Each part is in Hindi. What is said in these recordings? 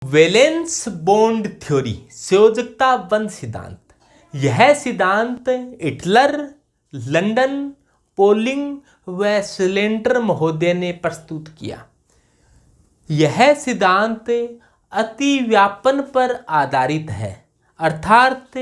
वैलेंस बॉन्ड थ्योरी, संयोजकता बंध सिद्धांत। यह सिद्धांत हिटलर, लंदन, पोलिंग व स्लेंटर महोदय ने प्रस्तुत किया। यह सिद्धांत अतिव्यापन पर आधारित है, अर्थात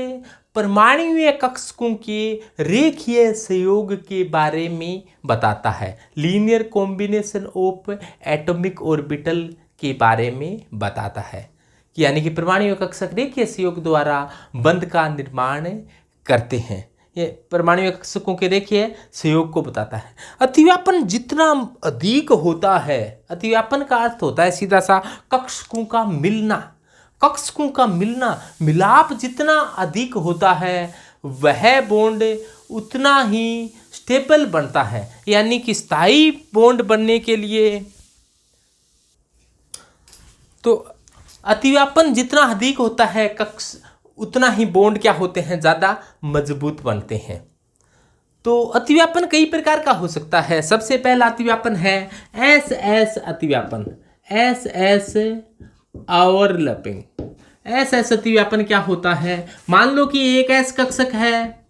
परमाणुीय कक्षकों के रेखीय संयोग के बारे में बताता है। Linear combination of atomic orbital के बारे में बताता है, यानी कि परमाणुीय कक्षक रेखीय संयोग द्वारा बंध का निर्माण करते हैं। ये परमाणुीय कक्षकों के रेखीय संयोग को बताता है। अतिव्यापन जितना अधिक होता है, अतिव्यापन का अर्थ होता है सीधा सा कक्षकों का मिलना। कक्षकों का मिलना, मिलाप जितना अधिक होता है वह बॉन्ड उतना ही स्टेबल बनता है, यानी कि स्थायी बॉन्ड बनने के लिए। तो अतिव्यापन जितना अधिक होता है कक्ष, उतना ही बॉन्ड क्या होते हैं, ज़्यादा मजबूत बनते हैं। तो अतिव्यापन कई प्रकार का हो सकता है। सबसे पहला अतिव्यापन है एस एस अतिव्यापन, S S overlapping. S S अतिव्यापन क्या होता है, मान लो कि एक एस कक्षक है,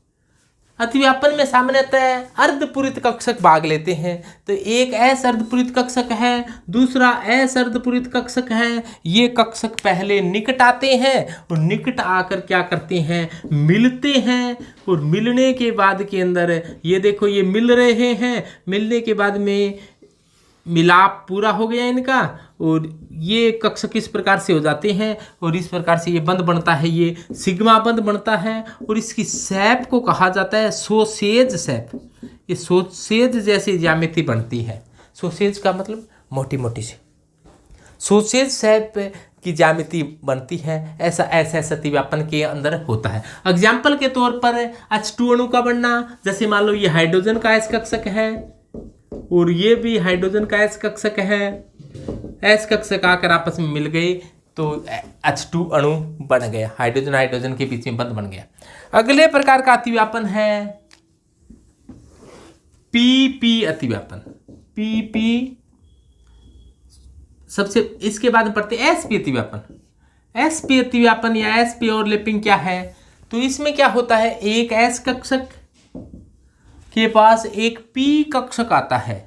अतिव्यापन में सामान्यतः अर्धपूरित कक्षक भाग लेते हैं। तो एक एस अर्धपूरित कक्षक है, दूसरा एस अर्धपूरित कक्षक है। ये कक्षक पहले निकट आते हैं और निकट आकर क्या करते हैं, मिलते हैं। और मिलने के बाद के अंदर ये देखो, ये मिल रहे हैं, मिलने के बाद में मिलाप पूरा हो गया इनका, और ये कक्षक इस प्रकार से हो जाते हैं और इस प्रकार से ये बंध बनता है, ये सिग्मा बंध बनता है। और इसकी शैप को कहा जाता है सोसेज शैप। ये सोसेज जैसी ज्यामिति बनती है। सोसेज का मतलब मोटी मोटी सी, सोसेज शैप की ज्यामिति बनती है। ऐसा ऐसा अतिव्यापन के अंदर होता है। एग्जाम्पल के तौर पर H2 अणु का बनना, जैसे मान लो ये हाइड्रोजन का एस कक्षक है और ये भी हाइड्रोजन का एस कक्षक है। एस कक्षक आकर आपस में मिल गए तो H2 अणु बन गया, हाइड्रोजन हाइड्रोजन के बीच में बंध बन गया। अगले प्रकार का अतिव्यापन है पीपी अतिव्यापन। पीपी सबसे, इसके बाद पढ़ते एसपी अतिव्यापन। एसपी अतिव्यापन या एसपी ओवरलैपिंग क्या है, तो इसमें क्या होता है, एक एस कक्षक के पास एक पी कक्षक आता है।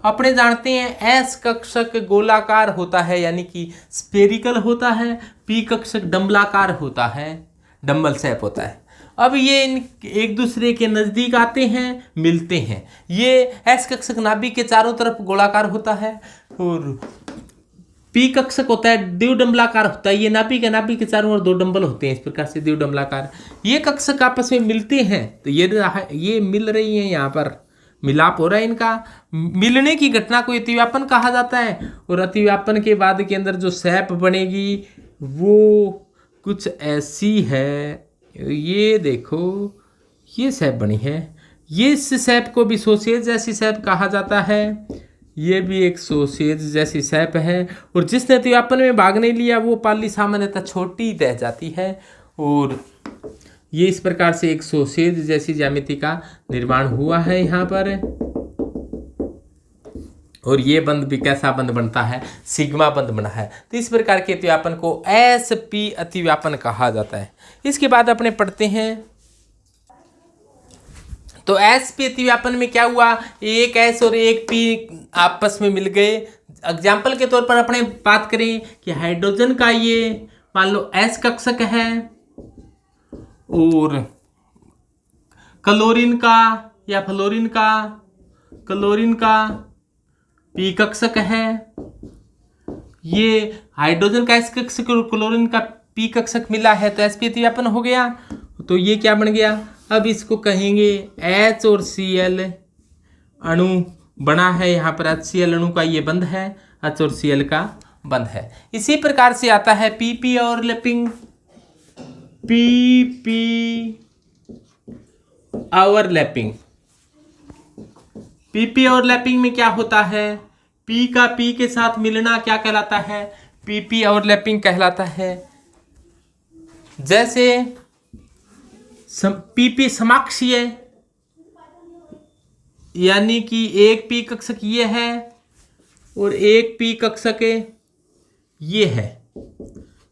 अपने जानते हैं एस कक्षक गोलाकार होता है, यानी कि स्फेरिकल होता है। पी कक्षक डंबलाकार होता है, डंबल शेप होता है। अब ये एक दूसरे के नज़दीक आते हैं, मिलते हैं। ये एस कक्षक नाभिक के चारों तरफ गोलाकार होता है और पी कक्षक होता है द्विडंबलाकार होता है। ये नाभिक के चारों ओर दो डंबल होते हैं, इस प्रकार से द्विडंबलाकार। ये कक्षक आपस में मिलते हैं, तो ये मिल रही हैं, यहाँ पर मिलाप हो रहा है इनका। मिलने की घटना को अतिव्यापन कहा जाता है। और अतिव्यापन के बाद के अंदर जो शैप बनेगी वो कुछ ऐसी है। ये देखो, ये शैप बनी है। ये इस शैप को भी सोसेज जैसी शैप कहा जाता है। ये भी एक सोसेज जैसी शैप है। और जिसने अतिव्यापन में भाग नहीं लिया वो पाली सामान्यतः छोटी रह जाती है। और ये इस प्रकार से एक सोसेज जैसी ज्यामिति का निर्माण हुआ है यहाँ पर। और ये बंध भी कैसा बंध बनता है, सिग्मा बंध बना है। तो इस प्रकार के अतिव्यापन को एसपी अतिव्यापन कहा जाता है। इसके बाद अपने पढ़ते हैं, तो एसपी अतिव्यापन में क्या हुआ, एक एस और एक पी आपस में मिल गए। एग्जाम्पल के तौर पर अपने बात करें कि हाइड्रोजन का ये मान लो एस कक्षक है और क्लोरीन का या क्लोरीन का पी कक्षक है। ये हाइड्रोजन का एस कक्षक और क्लोरीन का पी कक्षक मिला है, तो एसपी अतिव्यापन हो गया। तो ये क्या बन गया, अब इसको कहेंगे H और Cl अणु बना है। यहाँ पर HCl अणु का ये बंध है, H और Cl का बंध है। इसी प्रकार से आता है PP overlapping. PP overlapping, PP overlapping में क्या होता है, पी का पी के साथ मिलना क्या कहलाता है, पीपी ओवरलैपिंग कहलाता है। जैसे पीपी समाक्षीय, यानी कि एक पी कक्षक ये है और एक पी कक्षक ये है।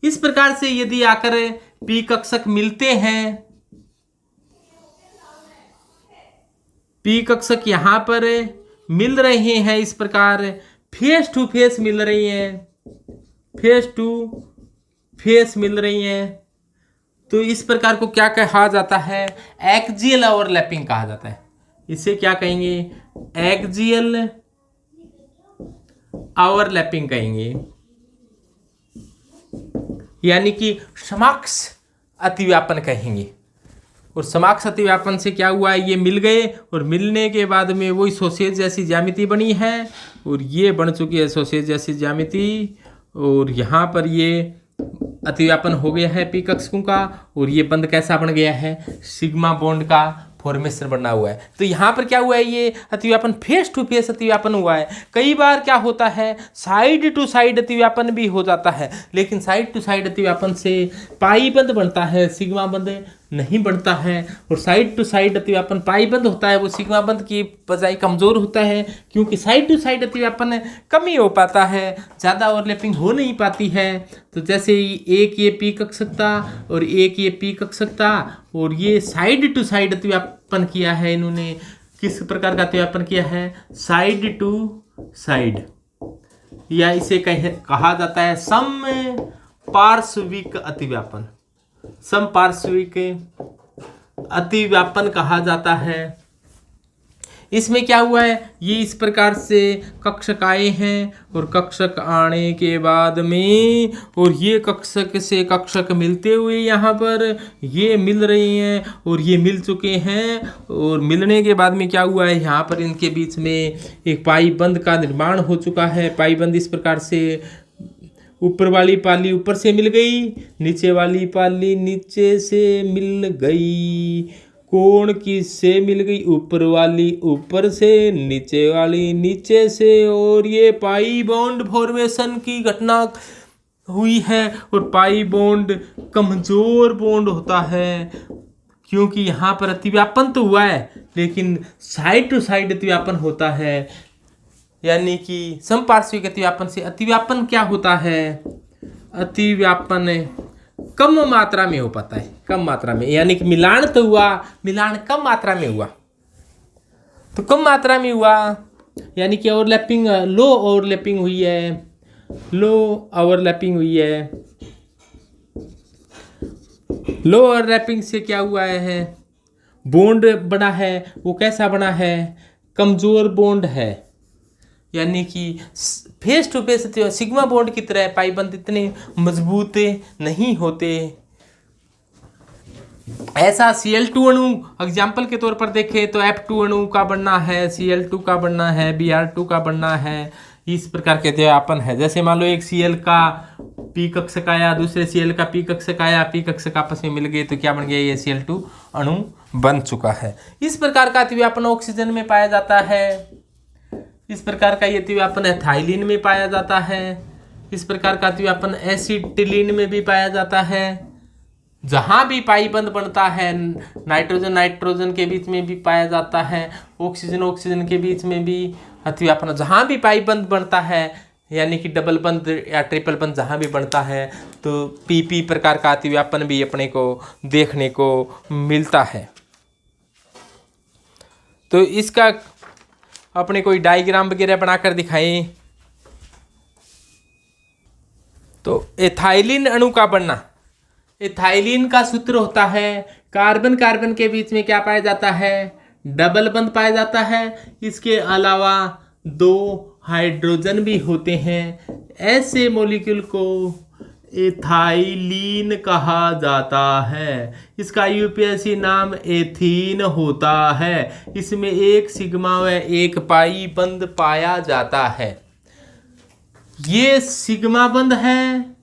इस प्रकार से यदि आकर पी कक्षक मिलते हैं, पी कक्षक यहां पर मिल रहे हैं, इस प्रकार फेस टू फेस मिल रही हैं, फेस टू फेस मिल रही हैं, तो इस प्रकार को क्या कहा जाता है? एक्सियल ओवरलैपिंग कहा जाता है। इसे क्या कहेंगे? एक्सियल ओवरलैपिंग कहेंगे, यानी कि समक्ष अतिव्यापन कहेंगे। और समक्ष अतिव्यापन से क्या हुआ है? ये मिल गए और मिलने के बाद में वही सॉसेज जैसी ज्यामिति बनी है और ये बन चुकी है सॉसेज जैसी ज्यामिति, और यहाँ पर ये अतिव्यापन हो गया है पी कक्षकों का, और ये बंद कैसा बन गया है? सिग्मा बॉन्ड का फॉर्मेशन बना हुआ है। तो यहाँ पर क्या हुआ है? ये अतिव्यापन फेस टू फेस अतिव्यापन हुआ है। कई बार क्या होता है? साइड टू साइड अतिव्यापन भी हो जाता है, लेकिन साइड टू साइड अतिव्यापन से पाई बंद बनता है, सिग्मा बंद नहीं बनता है। और साइड टू साइड अतिव्यापन पाई बंद होता है, वो सिग्मा बंद की बजाय कमज़ोर होता है, क्योंकि साइड टू साइड अतिव्यापन कम ही हो पाता है, ज़्यादा ओवरलैपिंग हो नहीं पाती है। तो जैसे एक ये पी कक्षकता और एक ये पी कक्षकता, और ये साइड टू साइड अतिव्यापन किया है इन्होंने। किस प्रकार का अतिव्यापन किया है? साइड टू साइड, या इसे कहा जाता है सम पार्श्विक अतिव्यापन, समपार्श्विक अतिव्यापन कहा जाता है। इसमें क्या हुआ है? ये इस प्रकार से कक्षक आए हैं, और कक्षक आने के बाद में और ये कक्षक से कक्षक मिलते हुए यहाँ पर ये मिल रही हैं, और ये मिल चुके हैं। और मिलने के बाद में क्या हुआ है? यहाँ पर इनके बीच में एक पाई बंद का निर्माण हो चुका है। पाई बंद इस प्रकार से, ऊपर वाली पाली ऊपर से मिल गई, नीचे वाली पाली नीचे से मिल गई। कोण किससे मिल गई? ऊपर वाली ऊपर से, नीचे वाली नीचे से, और ये पाई बॉन्ड फॉर्मेशन की घटना हुई है। और पाई बॉन्ड कमजोर बॉन्ड होता है, क्योंकि यहाँ पर अतिव्यापन तो हुआ है, लेकिन साइड टू साइड अतिव्यापन होता है। यानी कि समपार्श्विक अतिव्यापन से अतिव्यापन क्या होता है? अतिव्यापन कम मात्रा में हो पाता है, कम मात्रा में, यानी कि मिलान तो हुआ, मिलान कम मात्रा में हुआ, तो कम मात्रा में हुआ, यानी कि ओवरलैपिंग लो ओवरलैपिंग हुई है, लो ओवरलैपिंग हुई है। लो ओवरलैपिंग से क्या हुआ है? बॉन्ड बना है, वो कैसा बना है? कमजोर बॉन्ड है, यानी कि face to face sigma bond की तरह पाई बंद इतने मजबूत नहीं होते। ऐसा Cl2 अणु एग्जाम्पल के तौर पर देखें तो F2 अणु का बनना है, Cl2 का बनना है, Br2 का बनना है, इस प्रकार के अतिव्यापन है। जैसे मान लो एक Cl का पी कक्षक आया, दूसरे Cl का पी कक्षक आया, पी कक्षक आपस में मिल गए तो क्या बन गया? ये Cl2 अणु बन चुका है। इस प्रकार का अतिव्यापन ऑक्सीजन में पाया जाता है। इस प्रकार का अतिव्यापन एथाइलिन में पाया जाता है। इस प्रकार का अतिव्यापन एसिटिलीन में भी पाया जाता है। जहाँ भी पाई बंद बनता है, नाइट्रोजन नाइट्रोजन के बीच में भी पाया जाता है, ऑक्सीजन ऑक्सीजन के बीच में भी अतिव्यापन, जहाँ भी पाई बंद बनता है, यानी कि डबल बंद या ट्रिपल बंद जहाँ भी बनता है, तो पीपी प्रकार का अतिव्यापन भी अपने को देखने को मिलता है। तो इसका अपने कोई डायग्राम वगैरह बनाकर दिखाएं। तो एथाइलिन अणु का बनना, एथाइलिन का सूत्र होता है कार्बन कार्बन के बीच में क्या पाया जाता है? डबल बंद पाया जाता है। इसके अलावा 2 हाइड्रोजन भी होते हैं। ऐसे मॉलिक्यूल को एथाइलिन कहा जाता है। इसका यूपीएससी नाम एथीन होता है। इसमें एक सिग्मा व एक पाई बंद पाया जाता है। ये सिग्मा बंद है,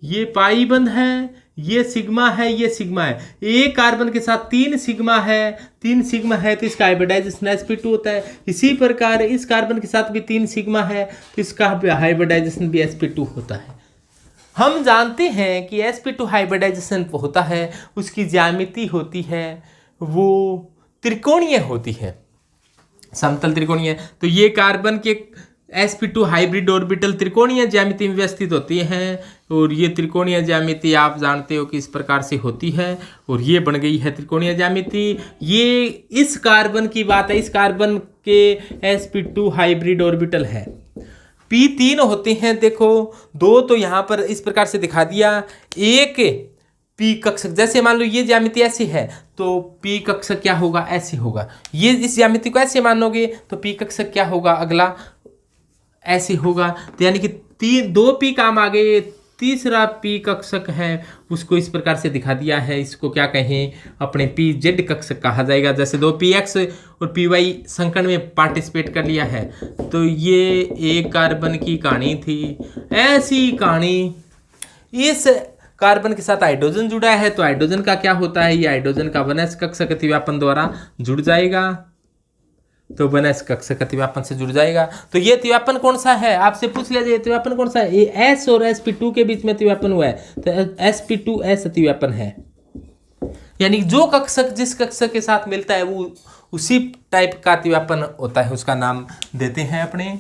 ये पाई बंद है, ये सिग्मा है, ये सिग्मा है। एक कार्बन के साथ 3 सिग्मा है, 3 सिग्मा है तो इसका हाइब्रिडाइजेशन sp2 होता है। इसी प्रकार इस कार्बन के साथ भी 3 सिग्मा है तो इसका हाइब्रिडाइजेशन भी sp2 होता है। हम जानते हैं कि sp2 हाइब्रिडाइजेशन होता है, उसकी ज्यामिति होती है वो त्रिकोणीय होती है, समतल त्रिकोणीय। तो ये कार्बन के sp2 हाइब्रिड ऑर्बिटल त्रिकोणीय ज्यामिति में व्यवस्थित होती हैं। और ये त्रिकोणीय ज्यामिति आप जानते हो कि इस प्रकार से होती है, और ये बन गई है त्रिकोणीय ज्यामिति। ये इस कार्बन की बात है, इस कार्बन के sp2 हाइब्रिड ऑर्बिटल है। p3 होते हैं, देखो दो तो यहाँ पर इस प्रकार से दिखा दिया, एक p कक्षक, जैसे मान लो ये ज्यामिति ऐसी है तो p कक्षक क्या होगा, ऐसे होगा। ये इस ज्यामिति को ऐसे मानोगे तो p कक्षक क्या होगा, अगला ऐसे होगा। तो यानी कि दो p काम आ गए, तीसरा p कक्षक है उसको इस प्रकार से दिखा दिया है। इसको क्या कहें, अपने pz कक्षक कहा जाएगा। जैसे दो px और py संकर्ण में पार्टिसिपेट कर लिया है। तो ये एक कार्बन की कहानी थी। ऐसी कहानी, इस कार्बन के साथ हाइड्रोजन जुड़ा है तो हाइड्रोजन का क्या होता है, ये हाइड्रोजन का 1s कक्षक अतिव्यापन द्वारा जुड़ जाएगा, तो 1s कक्षक अतिव्यापन से जुड़ जाएगा। तो ये अतिव्यापन कौन सा है, आपसे पूछ लिया जाए अतिव्यापन कौन सा है, ये s और sp2 के बीच में अतिव्यापन हुआ है, तो sp2s अतिव्यापन है। यानी जो कक्षक जिस कक्षक के साथ मिलता है वो उसी टाइप का अतिव्यापन होता है, उसका नाम देते हैं अपने।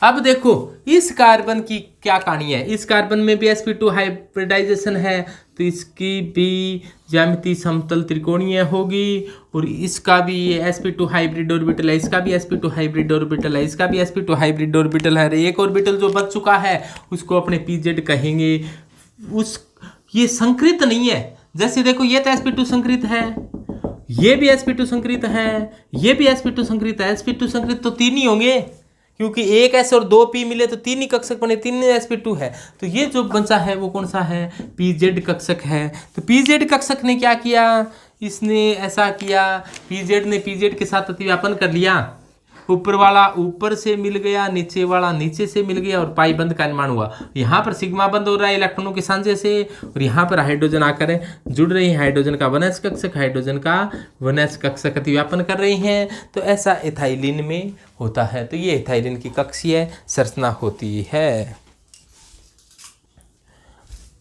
अब देखो इस कार्बन की क्या कहानी है। इस कार्बन में भी sp2 हाइब्रिडाइजेशन है, तो इसकी भी ज्यामिति समतल त्रिकोणीय होगी, और इसका भी ये sp2 हाइब्रिड ऑर्बिटल है, इसका भी sp2 हाइब्रिड ऑर्बिटल है, इसका भी sp2 हाइब्रिड ऑर्बिटल है। एक ऑर्बिटल जो बच चुका है उसको अपने pz कहेंगे। ये संकृत नहीं है, जैसे देखो ये तो sp2 संकृत है, ये भी sp2 संकृत है, ये भी sp2 संकृत है। sp2 संकृत तो तीन ही होंगे, क्योंकि एक s और दो p मिले तो तीन ही कक्षक बने, तीन sp2 है। तो ये जो बचा है वो कौन सा है, pz कक्षक है। तो pz कक्षक ने क्या किया, इसने ऐसा किया, pz ने pz के साथ अतिव्यापन कर लिया। ऊपर वाला ऊपर से मिल गया, नीचे वाला नीचे से मिल गया, और पाई बंद का निर्माण हुआ। यहाँ पर सिग्मा बंद हो रहा है इलेक्ट्रॉनों के सांझे से, और यहाँ पर हाइड्रोजन आकर जुड़ रही है। हाइड्रोजन का 1s कक्षक, हाइड्रोजन का 1s कक्षक अतिव्यापन कर रही हैं। तो ऐसा एथाइलिन में होता है। तो ये एथाइलिन की कक्षीय संरचना होती है।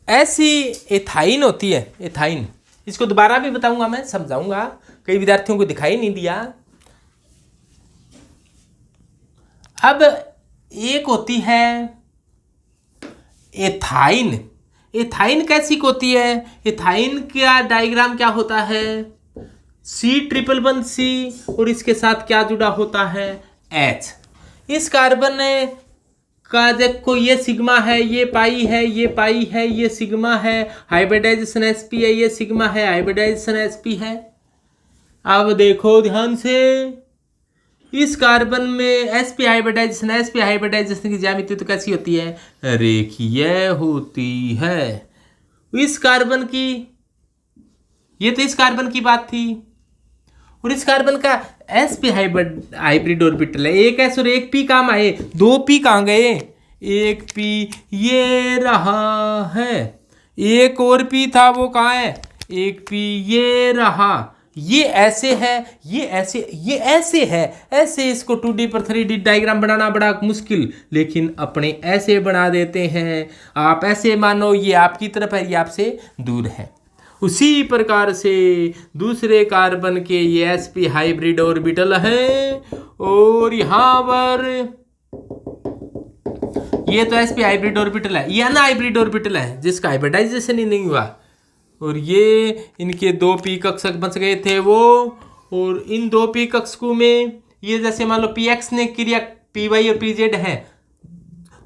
ऐसी एथाइन होती है, एथाइन, इसको दोबारा भी बताऊंगा, मैं समझाऊंगा, कई विद्यार्थियों को दिखाई नहीं दिया। अब एक होती है एथाइन। एथाइन कैसी होती है, एथाइन का डायग्राम क्या होता है, C++C, और इसके साथ क्या जुड़ा होता है, H। इस कार्बन का देखो ये सिग्मा है, ये पाई है, ये पाई है, ये सिग्मा है, हाइब्रिडाइजेशन sp है, ये सिग्मा है, हाइब्रिडाइजेशन sp है। अब देखो ध्यान से, इस कार्बन में sp हाइब्रिडाइजेशन की ज्यामिति तो कैसी होती है, रेखीय होती है। इस कार्बन की, ये तो इस कार्बन की बात थी, और इस कार्बन का sp हाइब्रिड ऑर्बिटल है। एक s और एक p काम आए, दो p कहाँ गए, एक p ये रहा है, एक और p था वो कहाँ है, एक p ये रहा। ये ऐसे है, ये ऐसे, ये ऐसे है, ऐसे इसको 2D पर 3D डायग्राम बनाना बड़ा मुश्किल, लेकिन अपने ऐसे बना देते हैं। आप ऐसे मानो ये आपकी तरफ है, ये आपसे दूर है। उसी प्रकार से दूसरे कार्बन के ये sp हाइब्रिड ऑर्बिटल है, और यहाँ पर ये तो sp हाइब्रिड ऑर्बिटल है, ये अनहाइब्रिड ऑर्बिटल है जिसका हाइब्रिडाइजेशन ही नहीं हुआ, और ये इनके दो p कक्षक बच गए थे वो। और इन दो p कक्षकों में ये जैसे मान लो px ने क्रिया py और pz है,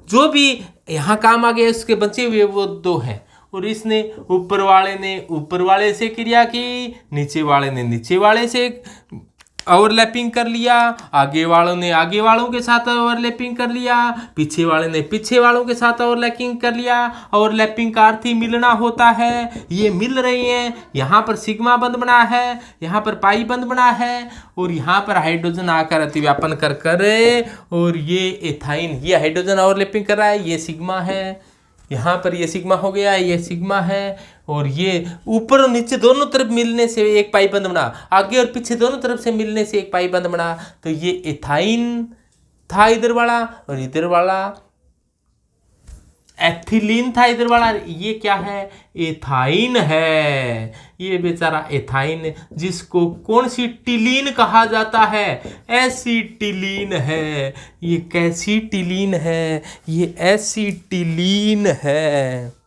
जो भी यहाँ काम आ गए उसके बचे हुए वो दो हैं, और इसने ऊपर वाले ने ऊपर वाले से क्रिया की, नीचे वाले ने नीचे वाले से ओवरलैपिंग कर लिया, आगे वालों ने आगे वालों के साथ ओवरलैपिंग कर लिया, पीछे वाले ने पीछे वालों के साथ ओवरलैपिंग कर लिया। ओवरलैपिंग का अर्थ ही मिलना होता है, ये मिल रही हैं। यहाँ पर सिग्मा बंद बना है, यहाँ पर पाई बंद बना है, और यहाँ पर हाइड्रोजन आकर अतिव्यापन कर करे, और ये एथाइन, ये हाइड्रोजन ओवरलैपिंग कर रहा है, ये सिग्मा है, यहाँ पर ये सिग्मा हो गया, ये सिग्मा है, और ये ऊपर और नीचे दोनों तरफ मिलने से एक पाई बंद बना, आगे और पीछे दोनों तरफ से मिलने से एक पाई बंद बना। तो ये एथाइन था इधर वाला, और इधर वाला एथिलीन था इधर वाला, ये क्या है, एथाइन है। ये बेचारा एथाइन, जिसको कौन सी टिलीन कहा जाता है, एसिटिलीन है। ये कैसी टिलीन है, ये एसिटिलीन है।